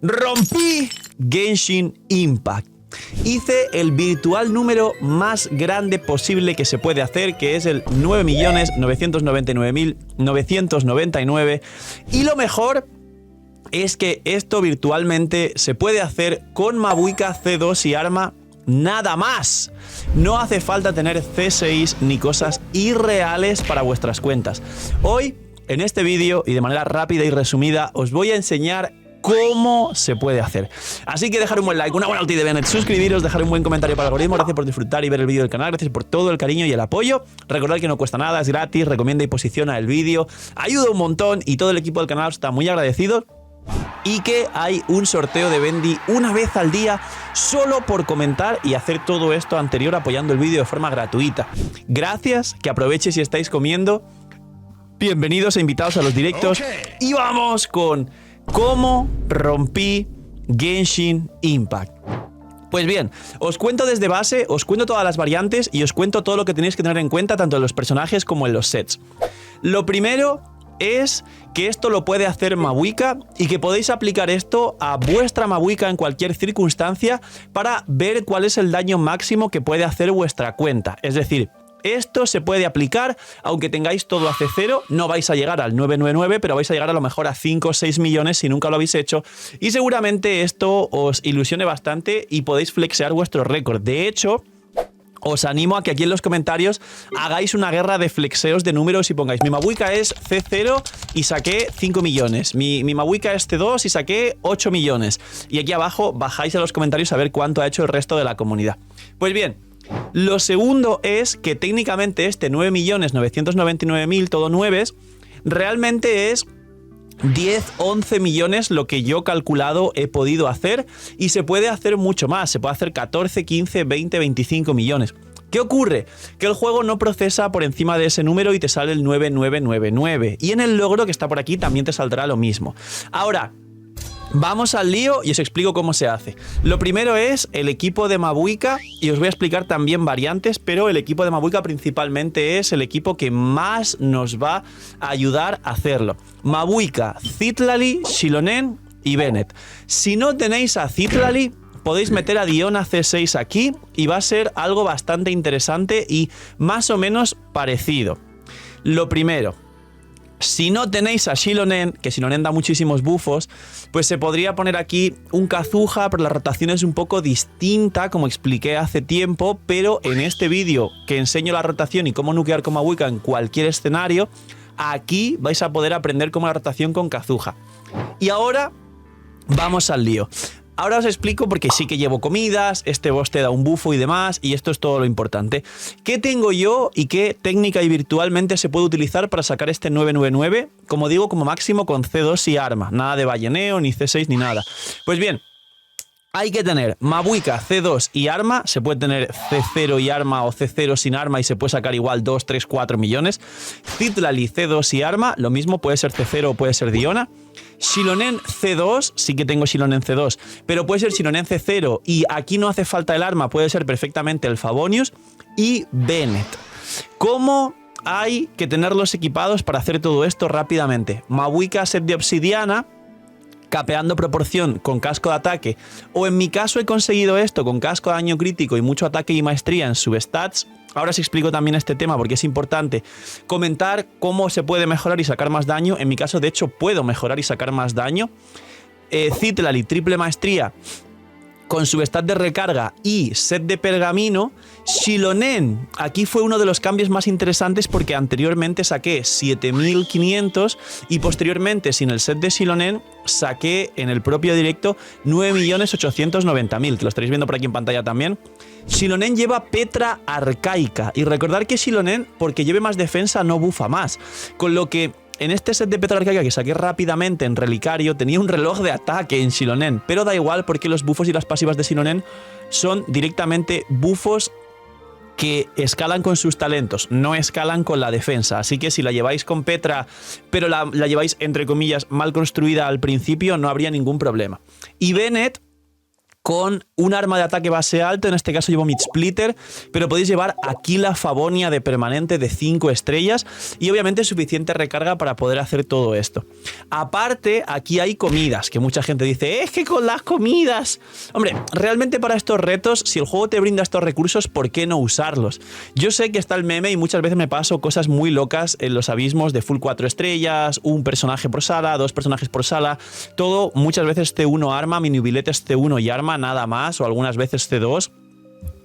Rompí Genshin Impact. Hice el virtual número más grande posible que se puede hacer, que es el 9.999.999. Y lo mejor es que esto virtualmente se puede hacer con Mabuika C2 y arma nada más. No hace falta tener C6 ni cosas irreales para vuestras cuentas. Hoy, en este vídeo y de manera rápida y resumida, os voy a enseñar cómo se puede hacer. Así que dejar un buen like, una buena ulti de Bennett, suscribiros, dejar un buen comentario para el algoritmo. Gracias por disfrutar y ver el vídeo del canal, gracias por todo el cariño y el apoyo. Recordad que no cuesta nada, es gratis, recomienda y posiciona el vídeo, ayuda un montón y todo el equipo del canal está muy agradecido. Y que hay un sorteo de Bendy una vez al día solo por comentar y hacer todo esto anterior apoyando el vídeo de forma gratuita. Gracias, que aproveche si estáis comiendo. Bienvenidos e invitados a los directos. Y vamos con cómo rompí Genshin Impact. Pues bien, os cuento desde base, os cuento todas las variantes y os cuento todo lo que tenéis que tener en cuenta tanto en los personajes como en los sets. Lo primero es que esto lo puede hacer Mabuika y que podéis aplicar esto a vuestra Mabuika en cualquier circunstancia para ver cuál es el daño máximo que puede hacer vuestra cuenta. Es decir, esto se puede aplicar aunque tengáis todo a C0, no vais a llegar al 999, pero vais a llegar a lo mejor a 5 o 6 millones si nunca lo habéis hecho y seguramente esto os ilusione bastante y podéis flexear vuestro récord. De hecho, os animo a que aquí en los comentarios hagáis una guerra de flexeos de números y pongáis: mi Mabuika es C0 y saqué 5 millones. Mi Mabuika es C2 y saqué 8 millones. Y aquí abajo bajáis a los comentarios a ver cuánto ha hecho el resto de la comunidad. Pues bien, lo segundo es que técnicamente este 9.999.000, todo 9, realmente es 10, 11 millones lo que yo calculado he podido hacer y se puede hacer mucho más, se puede hacer 14, 15, 20, 25 millones. ¿Qué ocurre? Que el juego no procesa por encima de ese número y te sale el 9999 y en el logro que está por aquí también te saldrá lo mismo. Ahora, vamos al lío y os explico cómo se hace. Lo primero es el equipo de Mabuika y os voy a explicar también variantes, pero el equipo de Mabuika principalmente es el equipo que más nos va a ayudar a hacerlo. Mabuika, Citlali, Xilonen y Bennett. Si no tenéis a Citlali, podéis meter a Diona C6 aquí y va a ser algo bastante interesante y más o menos parecido. Lo primero, si no tenéis a Xilonen, que Xilonen da muchísimos bufos, pues se podría poner aquí un Kazuha, pero la rotación es un poco distinta, como expliqué hace tiempo, pero en este vídeo que enseño la rotación y cómo nukear con Mabuika en cualquier escenario, aquí vais a poder aprender cómo la rotación con Kazuha. Y ahora vamos al lío. Ahora os explico porque sí que llevo comidas, este boss te da un bufo y demás, y esto es todo lo importante. ¿Qué tengo yo y qué técnica y virtualmente se puede utilizar para sacar este 999? Como digo, como máximo con C2 y arma, nada de balleneo, ni C6 ni nada. Pues bien, hay que tener Mabuika C2 y arma, se puede tener C0 y arma o C0 sin arma y se puede sacar igual 2, 3, 4 millones. Citlali C2 y arma, lo mismo, puede ser C0 o puede ser Diona. Xilonen C2, sí que tengo Xilonen C2, pero puede ser Xilonen C0 y aquí no hace falta el arma, puede ser perfectamente el Favonius y Bennett. ¿Cómo hay que tenerlos equipados para hacer todo esto rápidamente? Mabuika set de obsidiana, capeando proporción con casco de ataque, o en mi caso he conseguido esto con casco de daño crítico y mucho ataque y maestría en substats. Ahora os explico también este tema porque es importante comentar cómo se puede mejorar y sacar más daño. En mi caso, de hecho, puedo mejorar y sacar más daño. Citlali, triple maestría con substat de recarga y set de pergamino. Xilonen, aquí fue uno de los cambios más interesantes porque anteriormente saqué 7500 y posteriormente sin el set de Xilonen saqué en el propio directo 9.890.000, que lo estaréis viendo por aquí en pantalla también. Xilonen lleva Petra arcaica y recordar que Xilonen, porque lleve más defensa, no bufa más, con lo que en este set de Petra arcaica que saqué rápidamente en relicario tenía un reloj de ataque en Xilonen, pero da igual porque los bufos y las pasivas de Xilonen son directamente bufos que escalan con sus talentos, no escalan con la defensa. Así que si la lleváis con Petra, pero la lleváis entre comillas mal construida al principio, no habría ningún problema. Y Bennett con un arma de ataque base alto, en este caso llevo Mid Splitter, pero podéis llevar Aquila Favonia de permanente de 5 estrellas y obviamente suficiente recarga para poder hacer todo esto. Aparte, aquí hay comidas, que mucha gente dice, es que con las comidas... Hombre, realmente para estos retos, si el juego te brinda estos recursos, ¿por qué no usarlos? Yo sé que está el meme y muchas veces me paso cosas muy locas en los abismos de full 4 estrellas, un personaje por sala, 2 personajes por sala, todo muchas veces C1 arma, mini biletes C1 y arma, nada más, o algunas veces C2.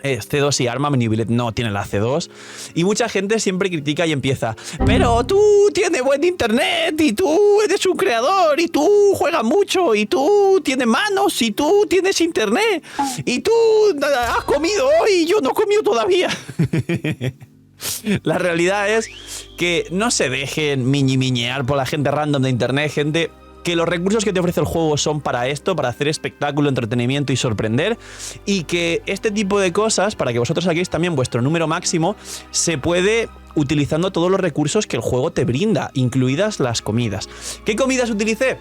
C2 y arma, mini billet no tiene la C2. Y mucha gente siempre critica y empieza, pero tú tienes buen internet, y tú eres un creador, y tú juegas mucho, y tú tienes manos, y tú tienes internet, y tú has comido hoy y yo no he comido todavía. La realidad es que no se dejen miñear por la gente random de internet, gente... que los recursos que te ofrece el juego son para esto, para hacer espectáculo, entretenimiento y sorprender, y que este tipo de cosas, para que vosotros saquéis también vuestro número máximo, se puede utilizando todos los recursos que el juego te brinda, incluidas las comidas. ¿Qué comidas utilicé?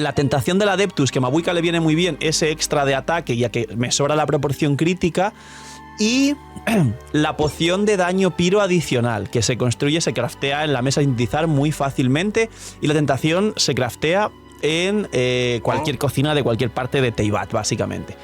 La tentación del Adeptus, que a Mabuika le viene muy bien ese extra de ataque, ya que me sobra la proporción crítica, y la poción de daño piro adicional, que se construye, se craftea en la mesa de sintetizar muy fácilmente, y la tentación se craftea en cualquier cocina de cualquier parte de Teyvat, básicamente.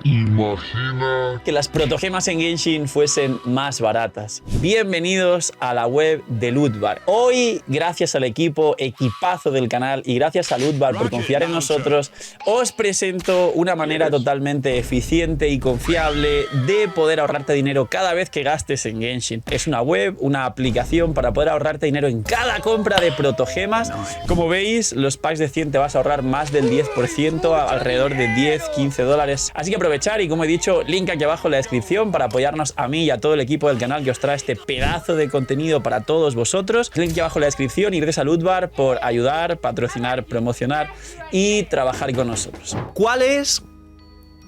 Imagina que las protogemas en Genshin fuesen más baratas. Bienvenidos a la web de Lootbar. Hoy, gracias al equipazo del canal y gracias a Lootbar por confiar en nosotros, os presento una manera totalmente eficiente y confiable de poder ahorrarte dinero cada vez que gastes en Genshin. Es una web, una aplicación para poder ahorrarte dinero en cada compra de protogemas. Como veis, los packs de 100 te vas a ahorrar más del 10%, alrededor de 10-15 dólares. Así que aprovechar y, como he dicho, link aquí abajo en la descripción para apoyarnos a mí y a todo el equipo del canal que os trae este pedazo de contenido para todos vosotros. Link aquí abajo en la descripción y gracias a Lootbar por ayudar, patrocinar, promocionar y trabajar con nosotros. ¿Cuál es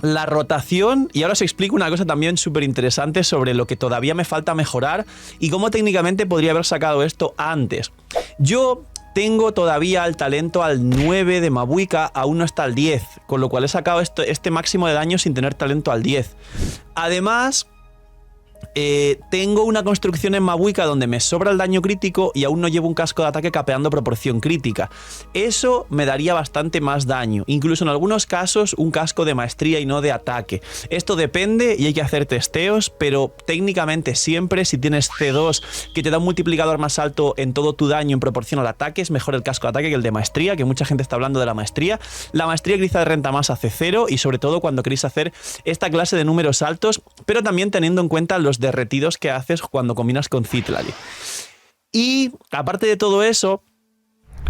la rotación? Y ahora os explico una cosa también súper interesante sobre lo que todavía me falta mejorar y cómo técnicamente podría haber sacado esto antes. Yo tengo todavía el talento al 9 de Mabuika, aún no está al 10, con lo cual he sacado este máximo de daño sin tener talento al 10. Además, tengo una construcción en Mabuika donde me sobra el daño crítico y aún no llevo un casco de ataque capeando proporción crítica. Eso me daría bastante más daño, incluso en algunos casos un casco de maestría y no de ataque. Esto depende y hay que hacer testeos, pero técnicamente siempre, si tienes C2 que te da un multiplicador más alto en todo tu daño en proporción al ataque, es mejor el casco de ataque que el de maestría, que mucha gente está hablando de la maestría. La maestría quizá de renta más a C0 y sobre todo cuando queréis hacer esta clase de números altos, pero también teniendo en cuenta los derretidos que haces cuando combinas con Citlali. Y aparte de todo eso,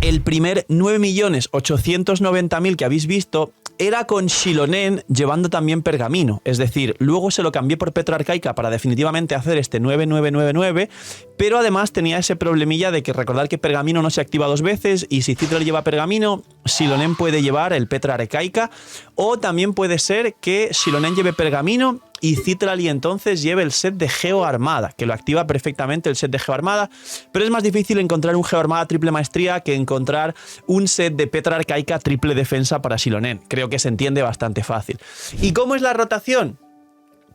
el primer 9.890.000 que habéis visto era con Xilonen llevando también pergamino, es decir, luego se lo cambié por Petra Arcaica para definitivamente hacer este 9999, pero además tenía ese problemilla de que recordar que pergamino no se activa 2 veces y si Citlali lleva pergamino, Xilonen puede llevar el Petra Arcaica, o también puede ser que Xilonen lleve pergamino y Citlali entonces lleve el set de Geo Armada, que lo activa perfectamente el set de Geo Armada, pero es más difícil encontrar un Geo Armada triple maestría que encontrar un set de Petra Arcaica triple defensa para Xilonen. Creo que se entiende bastante fácil. ¿Y cómo es la rotación?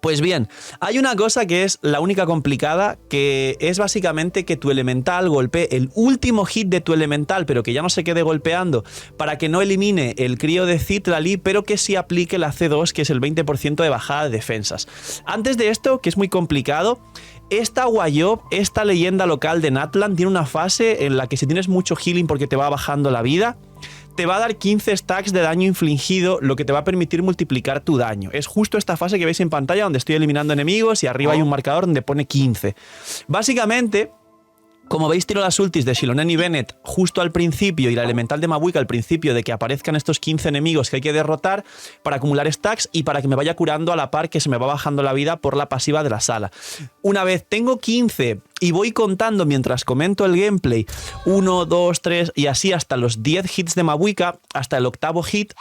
Pues bien, hay una cosa que es la única complicada, que es básicamente que tu elemental golpee el último hit de tu elemental, pero que ya no se quede golpeando, para que no elimine el crío de Citlali, pero que sí aplique la C2, que es el 20% de bajada de defensas. Antes de esto, que es muy complicado, esta Guayob, esta leyenda local de Natlan, tiene una fase en la que si tienes mucho healing porque te va bajando la vida, te va a dar 15 stacks de daño infligido, lo que te va a permitir multiplicar tu daño. Es justo esta fase que veis en pantalla donde estoy eliminando enemigos y arriba hay un marcador donde pone 15. Básicamente, como veis, tiro las ultis de Xilonen y Bennett justo al principio y la elemental de Mabuika al principio de que aparezcan estos 15 enemigos que hay que derrotar para acumular stacks y para que me vaya curando a la par que se me va bajando la vida por la pasiva de la sala. Una vez tengo 15 y voy contando mientras comento el gameplay, 1, 2, 3 y así hasta los 10 hits de Mabuika, hasta el 8º hit,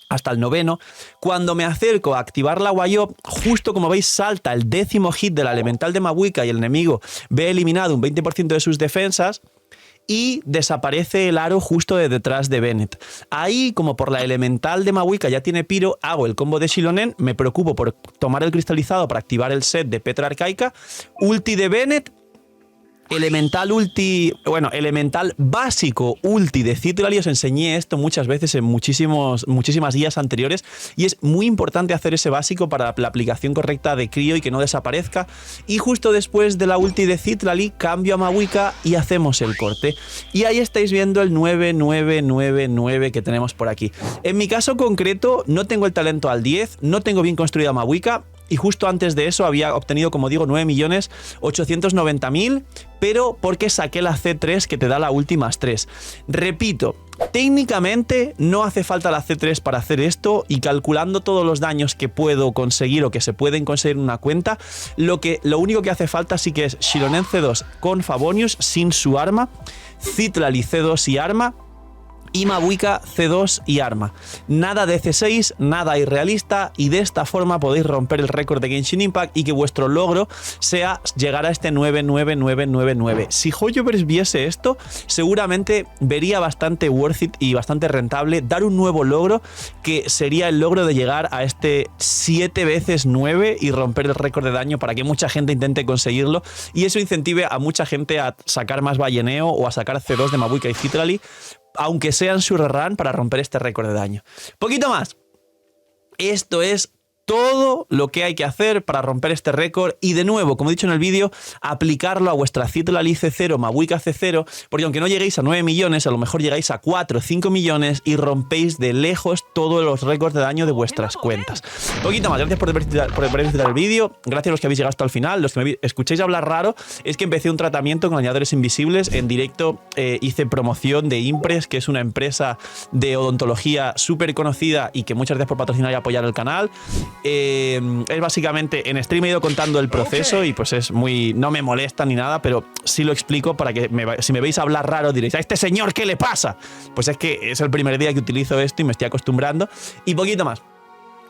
hasta el 9º, cuando me acerco a activar la Guayob, justo como veis salta el 10º hit de la elemental de Mabuika y el enemigo ve eliminado un 20% de sus defensas y desaparece el aro justo de detrás de Bennett. Ahí, como por la elemental de Mavuika ya tiene Pyro, hago el combo de Xilonen, me preocupo por tomar el cristalizado para activar el set de Petra Arcaica, ulti de Bennett, elemental ulti, bueno, elemental básico ulti de Citral, os enseñé esto muchas veces en muchísimas guías anteriores y es muy importante hacer ese básico para la aplicación correcta de Crío y que no desaparezca. Y justo después de la ulti de Citral cambio a Mavuika y hacemos el corte. Y ahí estáis viendo el 9999 que tenemos por aquí. En mi caso concreto no tengo el talento al 10, no tengo bien construida Mavuika. Y justo antes de eso había obtenido, como digo, 9.890.000, pero porque saqué la C3 que te da la última 3. Repito, técnicamente no hace falta la C3 para hacer esto y calculando todos los daños que puedo conseguir o que se pueden conseguir en una cuenta, lo único que hace falta sí que es Xilonen C2 con Favonius sin su arma, Citlali C2 y arma, y Mavuika C2 y arma. Nada de C6, nada irrealista y de esta forma podéis romper el récord de Genshin Impact y que vuestro logro sea llegar a este 99999. Si Hoyoverse viese esto, seguramente vería bastante worth it y bastante rentable dar un nuevo logro que sería el logro de llegar a este 7 veces 9 y romper el récord de daño para que mucha gente intente conseguirlo y eso incentive a mucha gente a sacar más balleneo o a sacar C2 de Mavuika y Citrali, aunque sean shurrun para romper este récord de daño. Poquito más. Esto es todo lo que hay que hacer para romper este récord y de nuevo, como he dicho en el vídeo, aplicarlo a vuestra Citlali C0, Mavuika C0, porque aunque no lleguéis a 9 millones, a lo mejor llegáis a 4 o 5 millones y rompéis de lejos todos los récords de daño de vuestras cuentas. Poquito más, gracias por haber visitado el vídeo, gracias a los que habéis llegado hasta el final, los que me escucháis hablar raro, es que empecé un tratamiento con añadidores invisibles, en directo hice promoción de Impres, que es una empresa de odontología súper conocida y que muchas gracias por patrocinar y apoyar el canal. Es básicamente en stream he ido contando el proceso y pues es muy, no me molesta ni nada, pero sí lo explico para que si me veis hablar raro diréis, ¿a este señor qué le pasa? Pues es que es el primer día que utilizo esto y me estoy acostumbrando y poquito más.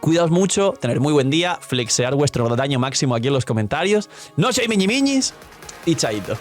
Cuidaos mucho, tener muy buen día, flexear vuestro daño máximo aquí en los comentarios, no seáis miñimiñis y chaito.